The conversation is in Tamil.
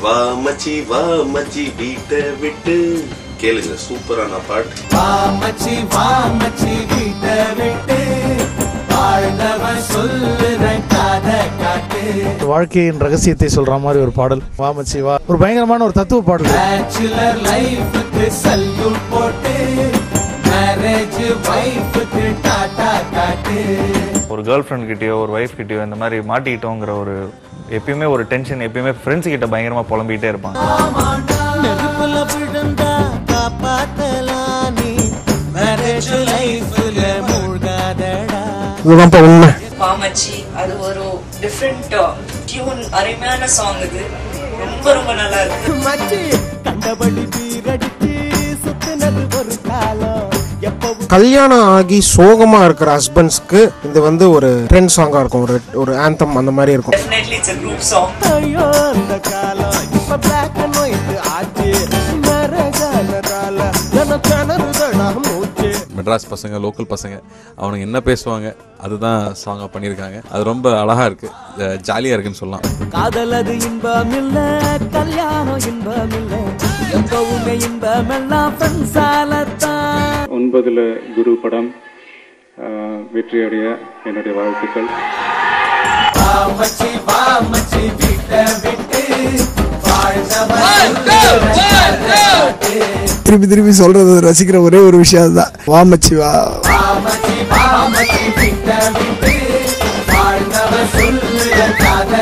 வா மச்சி வீட்டை விட்டு கேளுங்க, சூப்பரான பாட்டு. வா மச்சி வீட்டை விட்டு வாழ்ந்தவன் சொல்லுறேன் கதை காட்டு. வாழ்க்கையின் ரகசியத்தை சொல்ற மாதிரி ஒரு பாடல் வா மச்சி வா. ஒரு பயங்கரமான ஒரு தத்துவ பாடல். பேச்சுலர் லைஃப்க்கு சல்யூட் போட்டு மேரேஜ் வைஃப்க்கு டாடா காட்டு. ஒரு கேர்ள் ஃப்ரெண்ட் கிட்டயோ ஒரு ஒய்ஃப் கிட்டயோ இந்த மாதிரி மாட்டிக்கிட்டோங்கிற ஒரு எப்பயுமே ஒரு டென்ஷன், எப்பயுமே ஃப்ரெண்ட்ஸ் கிட்ட பயங்கரமா புலம்பிக்கிட்டே இருப்பாங்க. நெருப்புல விழுந்தா காப்பாத்தலாம் நீ, மேரேஜ் லைஃப்ல மூழ்காதடா. இதுதான் உண்மை. மாமச்சி அது ஒரு டிஃபரெண்ட் டியூன், அருமையான சாங். இது ரொம்ப ரொம்ப நல்லா இருக்கு. மச்சி கண்டபடி பீரடிச்சு சுத்தினது ஒரு காலம். கல்யாணம் ஆகி சோகமா இருக்கிற ஹஸ்பண்ட்ஸ்க்கு இது வந்து ஒரு ட்ரெண்ட் சாங்கா இருக்கும், ஒரு ஆந்தம் அந்த மாதிரி இருக்கும். Definitely it's a group song. ஐயோ அந்த காலம் இப்ப black and white ஆச்சு, மரகாலரால எனக்கனருதடா மூச்சு. மெட்ராஸ் பசங்க, லோக்கல் பசங்க, அவனுங்க என்ன பேசுவாங்க அதுதான் சாங்கா பண்ணியிருக்காங்க. அது ரொம்ப அழகா இருக்கு, ஜாலியா இருக்குன்னு சொல்லலாம். காதல் அது இன்பம் இல்ல, கல்யாணம் இன்பம் இல்ல, எப்பவுமே இன்பம் எல்லாம் ஃப்ரெண்ட்ஸாலத்தான். 9 குரு படம் வெற்றியடைய என்னுடைய வாழ்த்துக்கள். திருப்பி திருப்பி சொல்றது ரசிக்கிற ஒரே ஒரு விஷயம் தான், வா மச்சி வா. வாழ்ந்தவன் சொல்லுற கதை